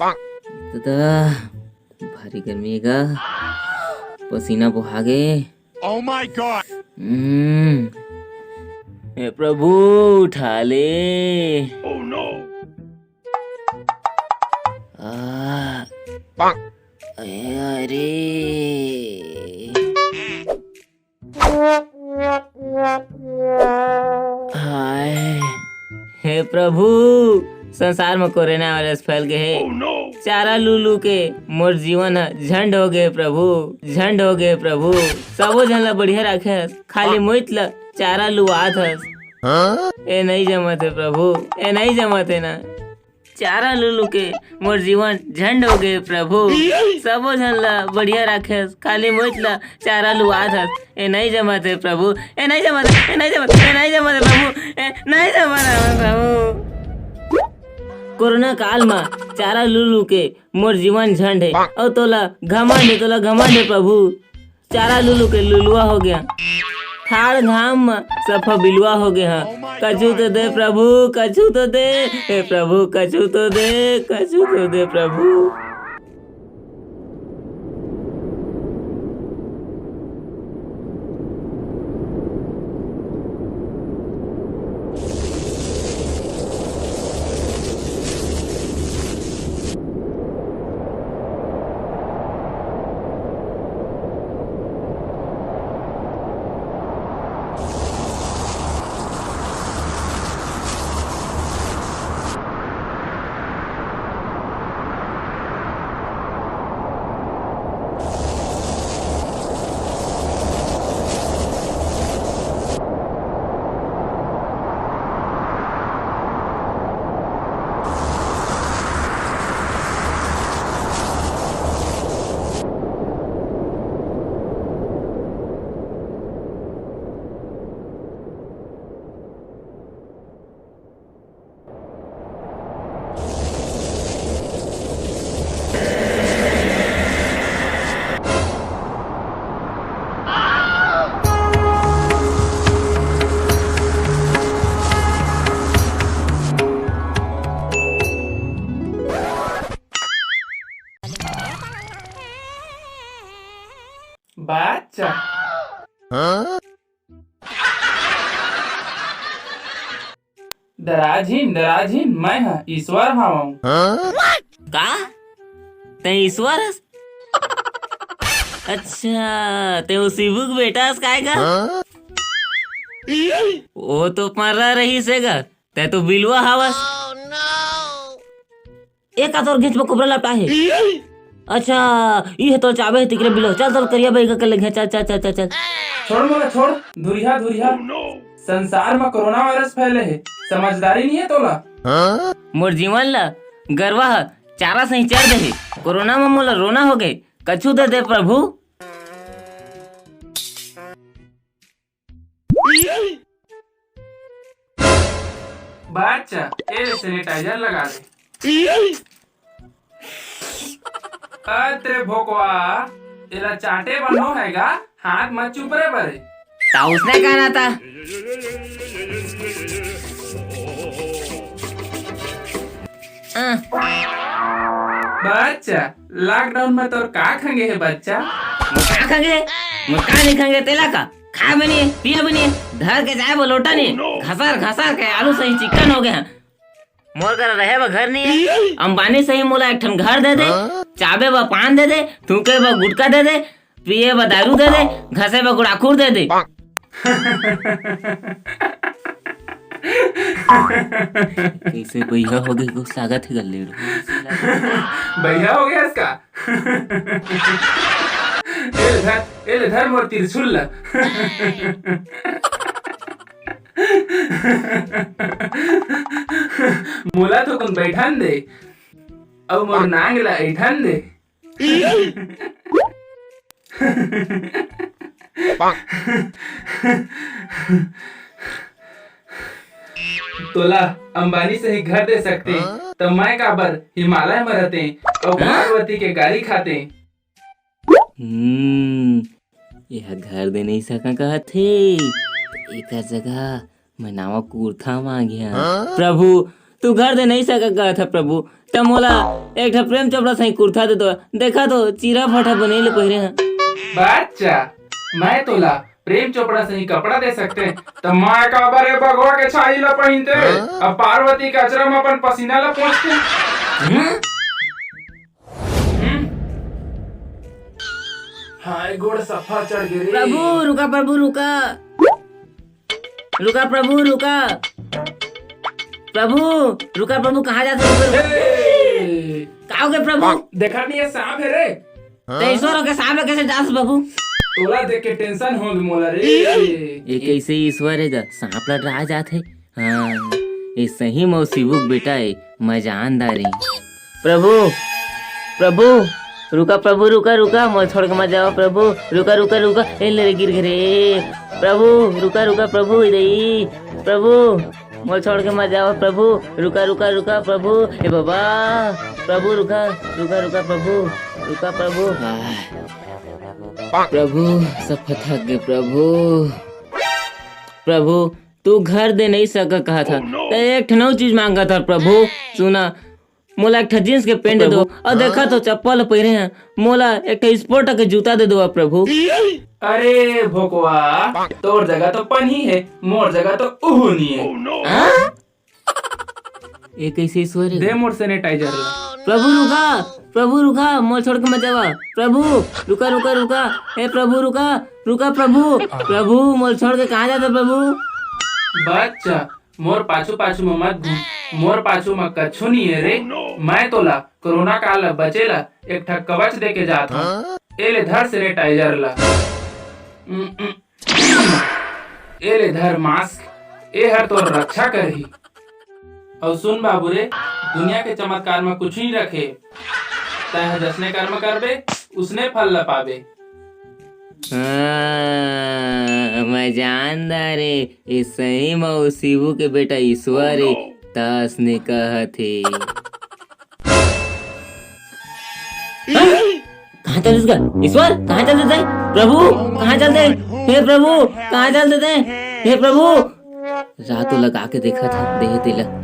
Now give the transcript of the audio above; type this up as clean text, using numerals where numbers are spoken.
दादा भारी गर्मी है गा, पसीना बहा गए। Oh my God! हे प्रभु उठा ले। Oh no! अरे हाय हे प्रभु, संसार में कोरोना वायरस फैल गए है। Oh no! चारा लूलू के मोर जीवन झंड हो गए प्रभु, झंड हो गए प्रभु। सबो जन ला बढ़िया रखे, खाली मोइत ला चारा लुआत हस। ए नहीं जमत है प्रभु, ए नहीं जमत है ना। चारा लूलू के मोर जीवन झंड हो गए प्रभु। सबो जन ला बढ़िया रखे, खाली मोइत ला चारा लुआत हस। ए नहीं जमत है प्रभु, ए नहीं जमत है, ए नहीं जमत, ए नहीं जमत है प्रभु, ए नहीं जमत है प्रभु। कोरोना काल में चारा लूलू के मोर जीवन झंड है और तोला घमंड है प्रभु। चारा लूलू के लुलुआ हो गया, ठाड़ घाम में सफा बिलुआ हो गया। कछु तो दे प्रभु, कछु तो दे, हे प्रभु कछु तो दे, कछु तो दे प्रभु। बच्चा दराजीन मैं हाँ ईश्वर हूँ। का ते ईश्वर हस? अच्छा ते वो शिवू के बेटा हस काय का? वो तो मर्रा रही से गा, ते तो बिलवा हवस। एक हाथ और घिंच में कुबरा लपटा है। अच्छा ये तो चाबे है तिकरे बिलो, चल चल करिया भाई का कर लेंगे, चल चल चल चल चल। छोड़ मोला छोड़, दुरिया संसार में कोरोना वायरस फैले है, समझदारी नहीं है तोला। मोर जीवन ला गरवा है, चारा सही चढ़ दे, कोरोना में मोला रोना हो गए, कछु दे दे प्रभु। बच्चा ये सैनिटाइजर लगा दे। अरे भोकवा इला चाटे बनो हैगा, हाथ मत चुप रे बरे। ता उसने कहना था। बच्चा लॉकडाउन में तो का खंगे है बच्चा? का खंगे? मुक्का नहीं खंगे तेला का? खा बनिए, पिया बनिए, धर के जाए वो लोटा नहीं, घसर के आलू सही चिकन हो गए हैं। मोर कर रहे बा घर नहीं है, अंबानी सही मोला एक ठन घर दे दे, चाबे बा पान दे दे, थूके बा गुटका दे दे, पिए बा दारू दे दे, घसे बा गुड़ाखुर दे दे। कैसे भैया हो गए को स्वागत है गले भैया हो गया इसका। एले धर मोर त्रिशूल ला। मोला तो कौन बैठान दे और मोर नांग ला ऐठान दे। तोला अंबानी से ही घर दे सकते, तो मैं काबर हिमालय में रहते और पार्वती के गाड़ी खाते। यह घर दे नहीं सका कहा थे, एक जगह मैं नावा कुर्था मांगिया। प्रभु तू घर दे नहीं सका कहा था प्रभु। तब मोला एक ठा प्रेम चोपड़ा सही कुर्ता दे दो। देखा तो चीरा फटा बनेले पहिरे हैं। बच्चा मैं तोला प्रेम चोपड़ा से ही कपड़ा दे सकते हैं तो मैं का बारे भगवा के छाई ला पहनते अब पार्वती के अचरा में अपन पसीना ला पोंछते। हाय गोड़ सफा चढ़ गिरी। प्रभु रुका, प्रभु रुका, रुका प्रभु रुका, प्रभु रुका, प्रभु कहाँ जाते हो? कहाँ हो गए प्रभु? देखा नहीं है सांप है रे। तो ईश्वर के सामने कैसे जास प्रभु? तोला देख के टेंशन हो गई मोला रे। ये कैसे ईश्वर है सांप लड़ रहा जात है। हाँ ये सही मौसीबुक बेटा है मजानदारी। प्रभु प्रभु रुका, प्रभु रुका रुका, मोल छोड़ के मत जाओ प्रभु। रुका रुका रुका, ए ले गिर गए प्रभु। रुका रुका प्रभु, इधर प्रभु, मोल छोड़ के मत जाओ प्रभु। रुका रुका रुका प्रभु, ए बाबा प्रभु रुका रुका रुका प्रभु, रुका प्रभु। प्रभु सब थक गए प्रभु। प्रभु तू घर दे नहीं सका कहा था तो एक नौ चीज मांगा था प्रभु। सुना मोला एक जींस के पेंट दे दो और देखा तो चप्पल पहने हैं। मोला एक स्पोर्ट के जूता दे दो प्रभु। अरे भोकवा तोर जगह तो पनी है, मोर जगह तो उहुनी है। ये कैसे ईश्वर है? दे मोर सैनिटाइजर ला। प्रभु रुका, प्रभु रुका, मोल छोड़ के मत जावा प्रभु। रुका रुका रुका, ए प्रभु रुका रुका प्रभु। प्रभु मोल छोड़ के कहाँ जाता प्रभु? बच्चा मोर पाछू पाछू में मत घूम, मोर पाछू में कछु नहीं है रे। मैं तोला कोरोना काल ला बचेला एक ठा कवच दे के जात हूँ। ए ले धर सैनिटाइजर ला, ए ले धर मास्क, ए हर तोर रक्षा करही। और सुन बाबू रे, दुनिया के चमत्कार में कुछ नहीं रखे। तय जसने कर्म करबे उसने फल ल पाबे। मैं जानदार रे ये सही मौसीबू के बेटा ईश्वर है तास ने कहा थे। कहाँ चल इसका ईश्वर? कहाँ चल देते प्रभु? कहाँ चलते? हे प्रभु कहाँ चल देते? हे प्रभु रातों लगा के देखा था देह तिलक।